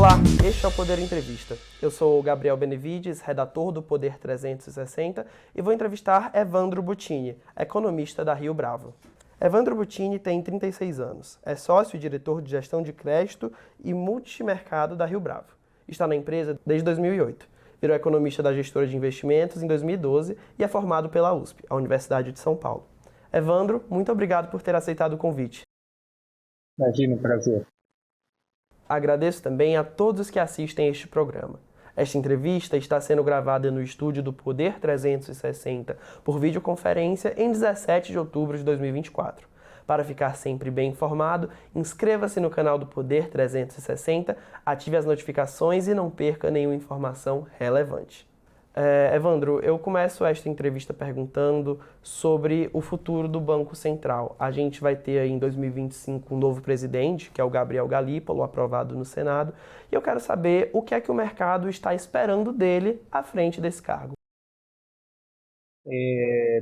Olá, este é o Poder Entrevista. Eu sou o Gabriel Benevides, redator do Poder 360, e vou entrevistar Evandro Buttini, economista da Rio Bravo. Evandro Buttini tem 36 anos, é sócio e diretor de gestão de crédito e multimercado da Rio Bravo. Está na empresa desde 2008. Virou economista da gestora de investimentos em 2012 e é formado pela USP, a Universidade de São Paulo. Evandro, muito obrigado por ter aceitado o convite. Imagina, um prazer. Agradeço também a todos que assistem este programa. Esta entrevista está sendo gravada no estúdio do Poder 360 por videoconferência em 17 de outubro de 2024. Para ficar sempre bem informado, inscreva-se no canal do Poder 360, ative as notificações e não perca nenhuma informação relevante. Evandro, eu começo esta entrevista perguntando sobre o futuro do Banco Central. A gente vai ter aí em 2025 um novo presidente, que é o Gabriel Galípolo, aprovado no Senado, e eu quero saber o que é que o mercado está esperando dele à frente desse cargo.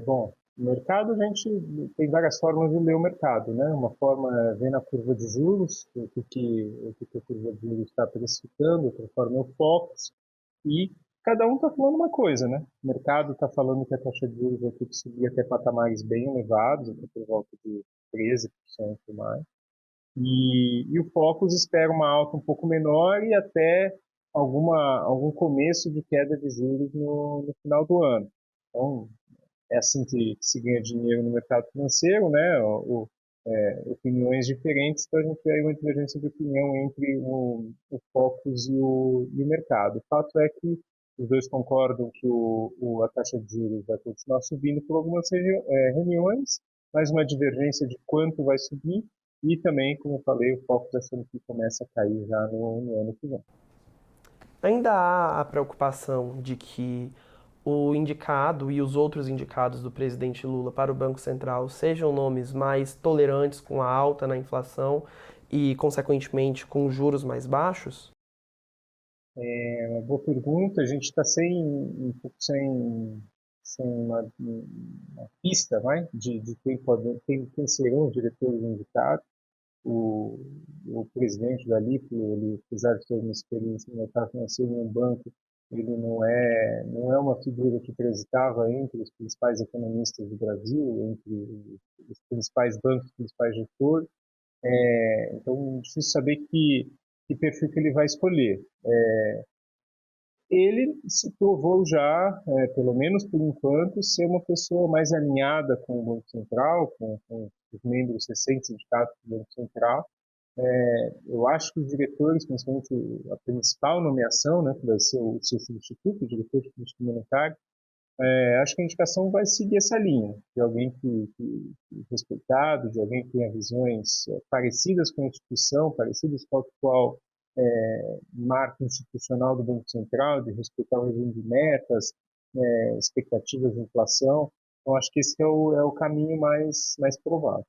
Bom, o mercado, a gente tem várias formas de ler o mercado, né? Uma forma é ver na curva de juros, o que a curva de juros está precificando, outra forma é o Focus, e cada um está falando uma coisa, né? O mercado está falando que a taxa de juros vai ter que subir até patamares bem elevados, até por volta de 13% e mais, e o Focus espera uma alta um pouco menor e até algum começo de queda de juros no final do ano. Então, é assim que se ganha dinheiro no mercado financeiro, né? Opiniões diferentes, então a gente tem uma divergência de opinião entre o Focus e o mercado. O fato é que os dois concordam que a taxa de juros vai continuar subindo por algumas reuniões, mas uma divergência de quanto vai subir e também, como eu falei, o Focus achando que começa a cair já no ano que vem. Ainda há a preocupação de que o indicado e os outros indicados do presidente Lula para o Banco Central sejam nomes mais tolerantes com a alta na inflação e, consequentemente, com juros mais baixos? É uma boa pergunta. A gente está um pouco sem uma pista, vai, de quem serão os diretores indicados. O, o presidente da Lipo, ele, apesar de ter uma experiência no mercado financeiro em um banco, ele não é uma figura que transitava entre os principais economistas do Brasil, entre os principais bancos, os principais gestores. Então, é difícil saber que perfil que ele vai escolher. Ele se provou já, pelo menos por enquanto, ser uma pessoa mais alinhada com o Banco Central, com os membros recentes indicados do Banco Central. Eu acho que os diretores, principalmente a principal nomeação, né, que vai ser o seu substituto, o diretor de política monetária, acho que a indicação vai seguir essa linha, de alguém que respeitado, de alguém que tenha visões parecidas com a instituição, parecidas com a atual marco institucional do Banco Central, de respeitar o regime de metas, expectativas de inflação. Então, acho que esse é o caminho mais provável.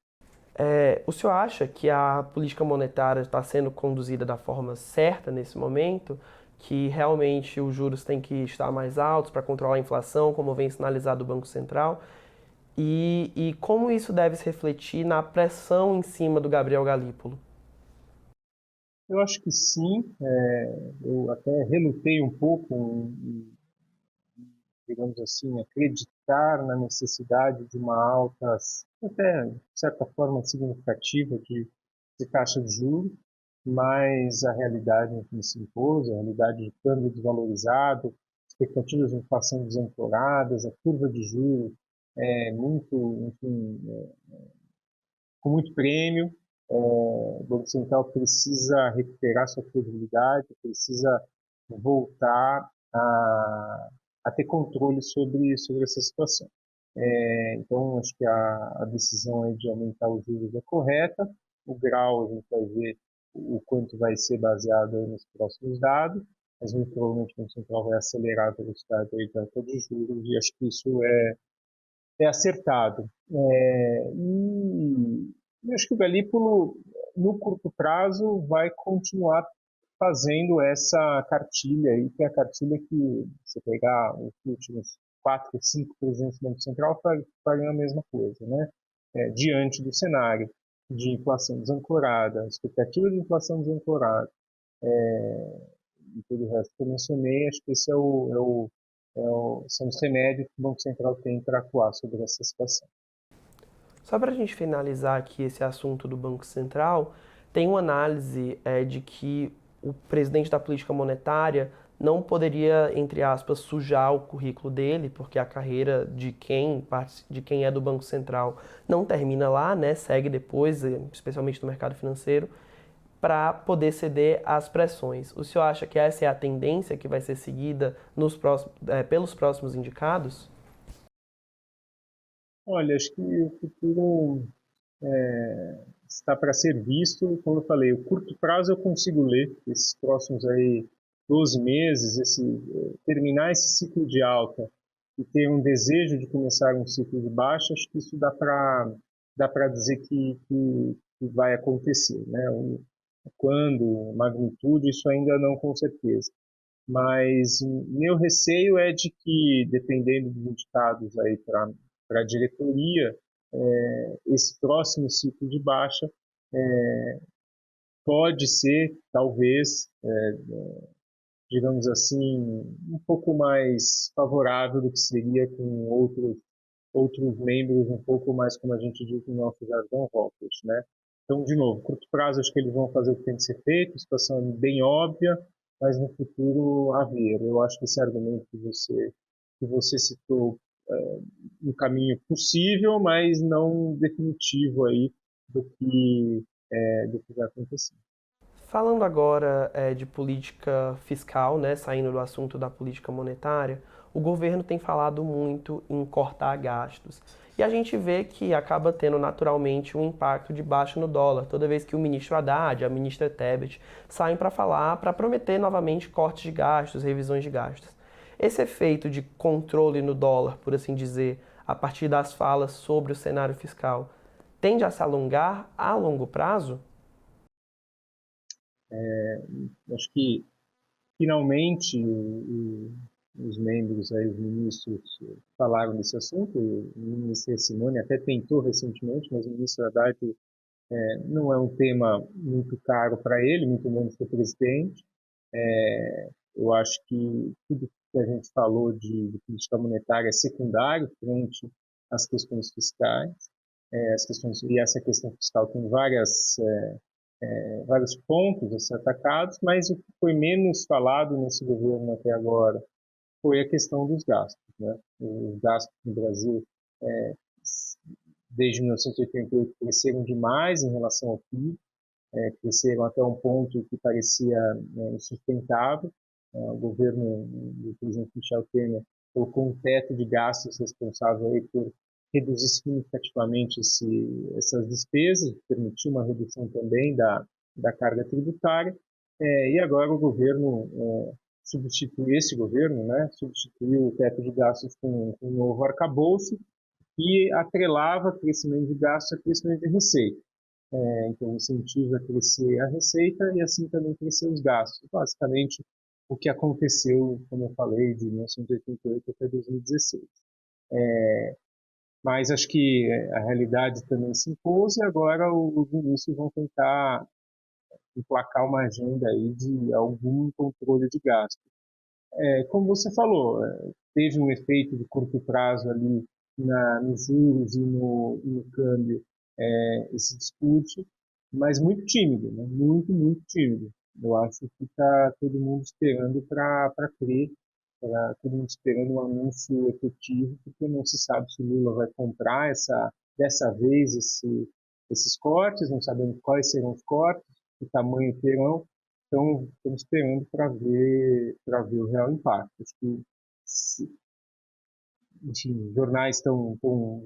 O senhor acha que a política monetária está sendo conduzida da forma certa nesse momento? Que realmente os juros têm que estar mais altos para controlar a inflação, como vem sinalizado o Banco Central? E como isso deve se refletir na pressão em cima do Gabriel Galípolo? Eu acho que sim. Eu até relutei um pouco digamos assim, acreditar na necessidade de uma alta, até de certa forma significativa de taxa de juros, mas a realidade enfim, se impôs, a realidade de câmbio desvalorizado, expectativas de inflação desancoradas, a curva de juros muito, enfim, com muito prêmio. O Banco Central precisa recuperar sua credibilidade, precisa voltar a ter controle sobre essa situação. Então, acho que a decisão aí de aumentar os juros é correta. O grau a gente vai ver o quanto vai ser baseado aí nos próximos dados, mas muito provavelmente o Banco Central vai acelerar a velocidade aí da alta de juros e acho que isso é acertado. E acho que o Galípolo, no curto prazo, vai continuar fazendo essa cartilha aí, que é a cartilha que, se pegar os últimos 4, 5 presidentes do Banco Central, fariam a mesma coisa, né? Diante do cenário de inflação desancorada, expectativa de inflação desancorada, e todo o resto que eu mencionei, acho que esse são os remédios que o Banco Central tem para atuar sobre essa situação. Só para a gente finalizar aqui esse assunto do Banco Central, tem uma análise de que o presidente da política monetária não poderia, entre aspas, sujar o currículo dele, porque a carreira de quem é do Banco Central não termina lá, né? Segue depois, especialmente no mercado financeiro, para poder ceder às pressões. O senhor acha que essa é a tendência que vai ser seguida pelos próximos indicados? Olha, acho que o futuro está para ser visto. Como eu falei, o curto prazo eu consigo ler, esses próximos aí 12 meses, terminar esse ciclo de alta e ter um desejo de começar um ciclo de baixa, acho que isso dá para dizer que vai acontecer, né? Quando, magnitude, isso ainda não com certeza. Mas meu receio é de que, dependendo dos indicados aí para a diretoria, esse próximo ciclo de baixa pode ser, talvez, digamos assim, um pouco mais favorável do que seria com outros membros, um pouco mais, como a gente diz no nosso jargão, hawkish, né? Então, de novo, curto prazo, acho que eles vão fazer o que tem que ser feito, a situação é bem óbvia, mas no futuro a ver. Eu acho que esse argumento que você citou é um caminho possível, mas não definitivo aí do que vai acontecer. Falando agora de política fiscal, né, saindo do assunto da política monetária, o governo tem falado muito em cortar gastos. E a gente vê que acaba tendo naturalmente um impacto de baixo no dólar, toda vez que o ministro Haddad, a ministra Tebet, saem para falar, para prometer novamente cortes de gastos, revisões de gastos. Esse efeito de controle no dólar, por assim dizer, a partir das falas sobre o cenário fiscal, tende a se alongar a longo prazo? Acho que finalmente os membros, aí, os ministros, falaram desse assunto. O ministro Simone até tentou recentemente, mas o ministro Haddad não é um tema muito caro para ele, muito menos para o presidente. Eu acho que tudo que a gente falou de política monetária é secundário frente às questões fiscais. E essa questão fiscal tem vários pontos a ser atacados, mas o que foi menos falado nesse governo até agora foi a questão dos gastos, né? Os gastos no Brasil, desde 1988, cresceram demais em relação ao PIB, cresceram até um ponto que parecia insustentável. O governo do presidente Michel Temer colocou um teto de gastos responsável aí por reduzir significativamente essas despesas, permitiu uma redução também da carga tributária, e agora o governo substituiu esse governo, né, substituiu o teto de gastos com um novo arcabouço e atrelava crescimento de gastos a crescimento de receita. Então, incentiva a crescer a receita e assim também crescer os gastos. Basicamente, o que aconteceu, como eu falei, de 1988 até 2016. Mas acho que a realidade também se impôs e agora os ministros vão tentar emplacar uma agenda aí de algum controle de gastos. Como você falou, teve um efeito de curto prazo ali nos juros e no câmbio, esse discurso, mas muito tímido, né? Muito, muito tímido. Eu acho que está todo mundo esperando para crer, todo mundo esperando um anúncio efetivo, porque não se sabe se o Lula vai comprar dessa vez esses cortes, não sabemos quais serão os cortes, que tamanho terão, então estamos esperando para ver o real impacto. Acho que, enfim, jornais estão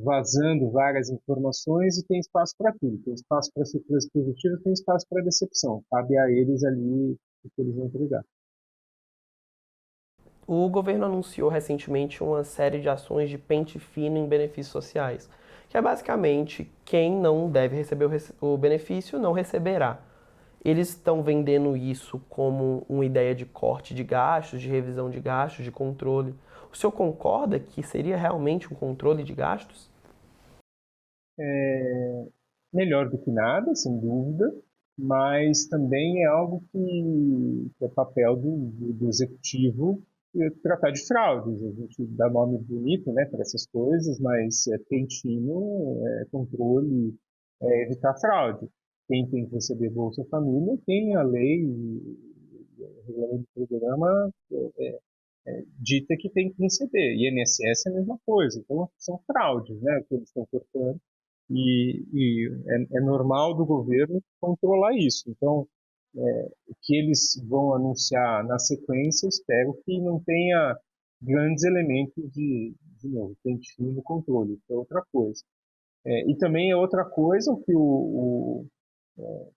vazando várias informações e tem espaço para tudo. Tem espaço para surpresas positivas, tem espaço para decepção. Cabe a eles ali o que eles vão entregar. O governo anunciou recentemente uma série de ações de pente fino em benefícios sociais, que é basicamente quem não deve receber o benefício não receberá. Eles estão vendendo isso como uma ideia de corte de gastos, de revisão de gastos, de controle. O senhor concorda que seria realmente um controle de gastos? Melhor do que nada, sem dúvida. mas também é algo que é papel do executivo tratar de fraudes. A gente dá nome bonito, né, para essas coisas, mas pente fino, controle, evitar fraude. Quem tem que receber Bolsa Família tem a lei, o regulamento do programa dita que tem que receber. E INSS é a mesma coisa. Então, são fraudes, né, que eles estão cortando. E é normal do governo controlar isso. Então, o que eles vão anunciar na sequência, espero que não tenha grandes elementos de novo, pente fino no controle, que é outra coisa. E também é outra coisa o que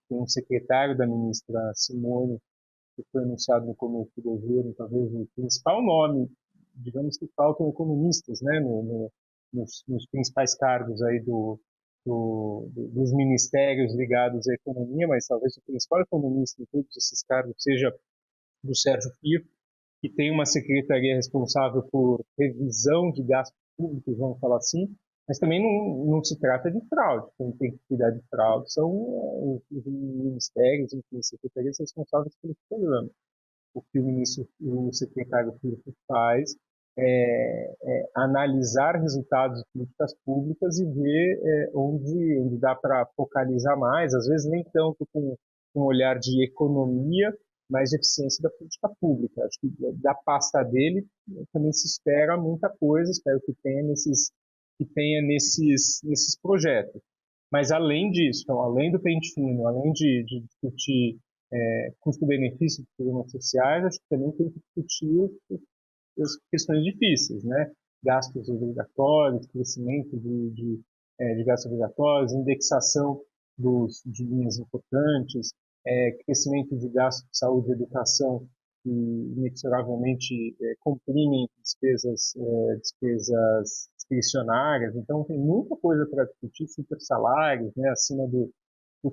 tem um secretário da ministra Simone, que foi anunciado no começo do governo, talvez o principal nome, digamos que faltam economistas, né, nos principais cargos aí dos ministérios ligados à economia, mas talvez o principal economista em todos esses cargos seja do Sérgio Piro, que tem uma secretaria responsável por revisão de gastos públicos, vamos falar assim, mas também não se trata de fraude. Quem tem que cuidar de fraude são os ministérios, enfim, secretarias responsáveis pelo programa. O que o secretário público faz analisar resultados de políticas públicas e ver onde dá para focalizar mais, às vezes nem tanto com um olhar de economia, mas de eficiência da política pública. Acho que da pasta dele também se espera muita coisa, espero que tenha nesses projetos. Mas além disso, então, além do pente fino, além de discutir custo-benefício dos programas sociais, acho que também tem que discutir as questões difíceis, né? Gastos obrigatórios, crescimento de gastos obrigatórios, indexação de linhas importantes, crescimento de gastos de saúde e educação que inexoravelmente comprimem despesas discricionárias. Então, tem muita coisa para discutir, super salários, né, acima do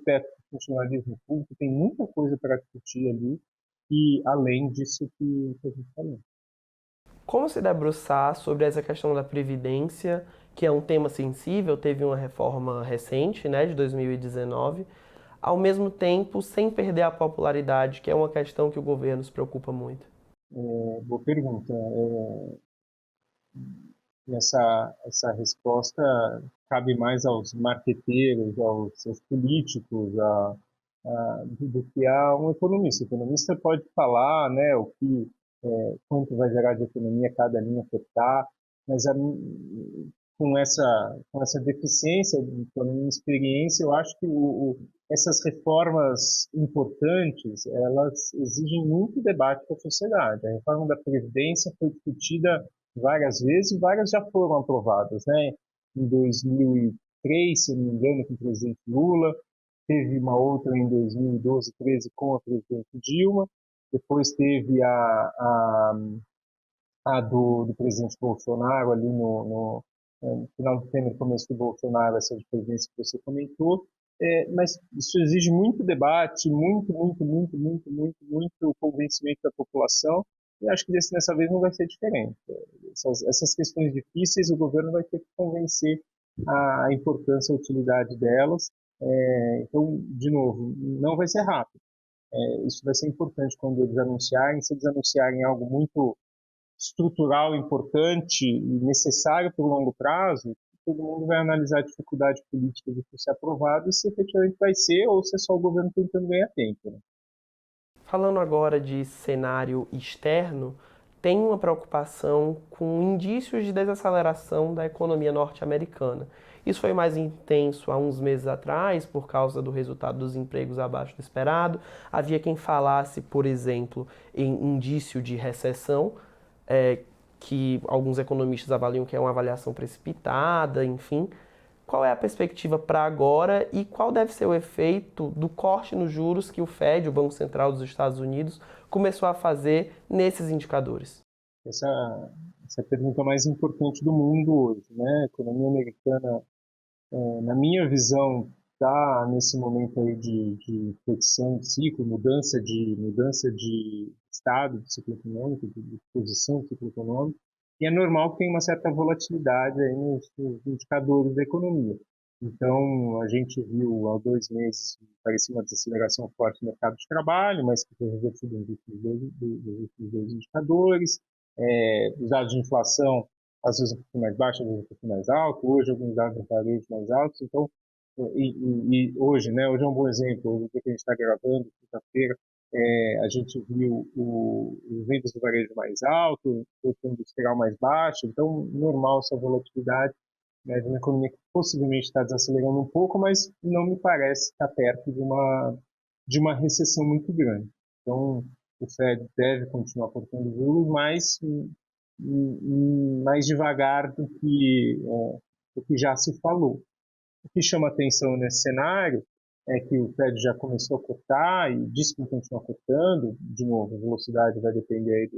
teto do funcionalismo público, tem muita coisa para discutir ali, e além disso que a gente falou. Como se debruçar sobre essa questão da Previdência, que é um tema sensível, teve uma reforma recente, né, de 2019, ao mesmo tempo sem perder a popularidade, que é uma questão que o governo se preocupa muito? Boa pergunta. Essa resposta cabe mais aos marqueteiros, aos políticos, do que a um economista. O economista pode falar, né, quanto vai gerar de economia cada linha afetar, mas com essa deficiência, pela minha experiência, eu acho que essas reformas importantes, elas exigem muito debate com a sociedade. A reforma da Previdência foi discutida várias vezes e várias já foram aprovadas, né? Em 2003, se eu não me engano, com o presidente Lula, teve uma outra em 2012, 13 com a presidente Dilma, depois teve a do presidente Bolsonaro ali no final do Temer, começo do Bolsonaro, essa de presidência que você comentou, mas isso exige muito debate, muito convencimento da população, e acho que dessa vez não vai ser diferente. Essas questões difíceis, o governo vai ter que convencer a importância e a utilidade delas. Então, de novo, não vai ser rápido. Isso vai ser importante quando eles anunciarem. Se eles anunciarem algo muito estrutural, importante e necessário para o longo prazo, todo mundo vai analisar a dificuldade política de ser aprovado e se efetivamente vai ser ou se é só o governo tentando ganhar tempo. Né? Falando agora de cenário externo, tem uma preocupação com indícios de desaceleração da economia norte-americana. Isso foi mais intenso há uns meses atrás, por causa do resultado dos empregos abaixo do esperado. Havia quem falasse, por exemplo, em indício de recessão, que alguns economistas avaliam que é uma avaliação precipitada, enfim. Qual é a perspectiva para agora e qual deve ser o efeito do corte nos juros que o Fed, o Banco Central dos Estados Unidos, começou a fazer nesses indicadores? Essa é a pergunta mais importante do mundo hoje. Né? A economia americana, na minha visão, está nesse momento aí de flexão de ciclo, mudança de estado do ciclo econômico, de posição do ciclo econômico, e é normal que tenha uma certa volatilidade aí nos indicadores da economia. Então, a gente viu há 2 meses, parecia uma desaceleração forte no mercado de trabalho, mas que foi revertido nos últimos dois indicadores. Os dados de inflação, às vezes um pouquinho mais baixo, às vezes um pouquinho mais alto. Hoje, alguns dados de varejo mais altos. Então, e hoje, né? Hoje é um bom exemplo. Hoje, que a gente está gravando, quinta-feira, a gente viu os vendas do varejo mais alto, o industrial mais baixo. Então, normal essa volatilidade, né, de uma economia que possivelmente está desacelerando um pouco, mas não me parece estar perto de uma recessão muito grande. Então, o Fed deve continuar cortando juros, mas mais devagar do que já se falou. O que chama atenção nesse cenário é que o Fed já começou a cortar e disse que vai continuar cortando. De novo, a velocidade vai depender aí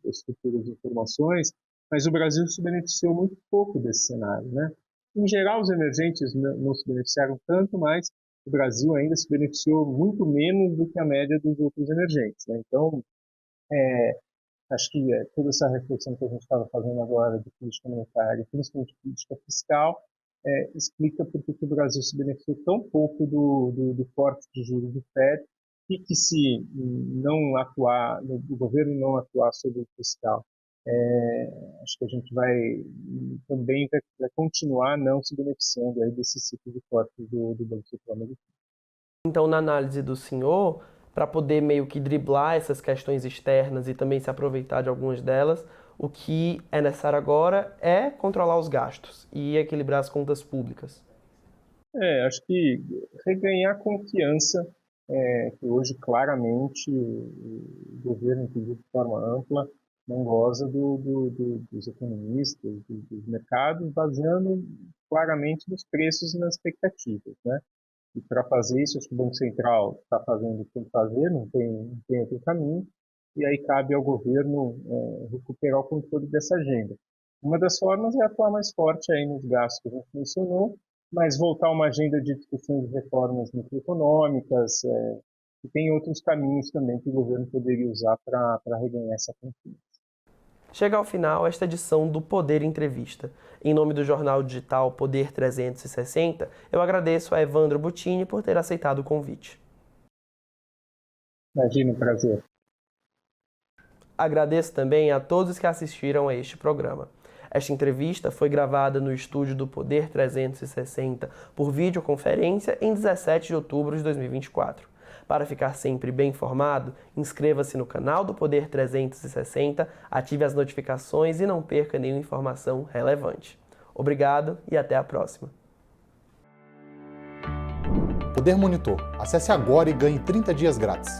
das futuras informações, mas o Brasil se beneficiou muito pouco desse cenário, né? Em geral, os emergentes não se beneficiaram tanto, mas o Brasil ainda se beneficiou muito menos do que a média dos outros emergentes, né? Então, acho que toda essa reflexão que a gente estava fazendo agora de política monetária, principalmente política fiscal, explica por que o Brasil se beneficiou tão pouco do corte de juros do Fed e que se não atuar, o governo não atuar sobre o fiscal, acho que a gente também vai continuar não se beneficiando aí desse ciclo de corte do Banco Central americano. Então, na análise do senhor, para poder meio que driblar essas questões externas e também se aproveitar de algumas delas, o que é necessário agora é controlar os gastos e equilibrar as contas públicas. Acho que reganhar confiança, que hoje claramente o governo, inclusive de forma ampla, não goza dos economistas, dos mercados, baseando claramente nos preços e nas expectativas, né? E para fazer isso, acho que o Banco Central está fazendo o que tem que fazer, não tem outro caminho, e aí cabe ao governo recuperar o controle dessa agenda. Uma das formas é atuar mais forte aí nos gastos que a gente mencionou, mas voltar a uma agenda de discussões de reformas microeconômicas, e tem outros caminhos também que o governo poderia usar para reganhar essa confiança. Chega ao final esta edição do Poder Entrevista. Em nome do jornal digital Poder 360, eu agradeço a Evandro Butini por ter aceitado o convite. Imagina, um prazer. Agradeço também a todos que assistiram a este programa. Esta entrevista foi gravada no estúdio do Poder 360 por videoconferência em 17 de outubro de 2024. Para ficar sempre bem informado, inscreva-se no canal do Poder 360, ative as notificações e não perca nenhuma informação relevante. Obrigado e até a próxima. Poder Monitor. Acesse agora e ganhe 30 dias grátis.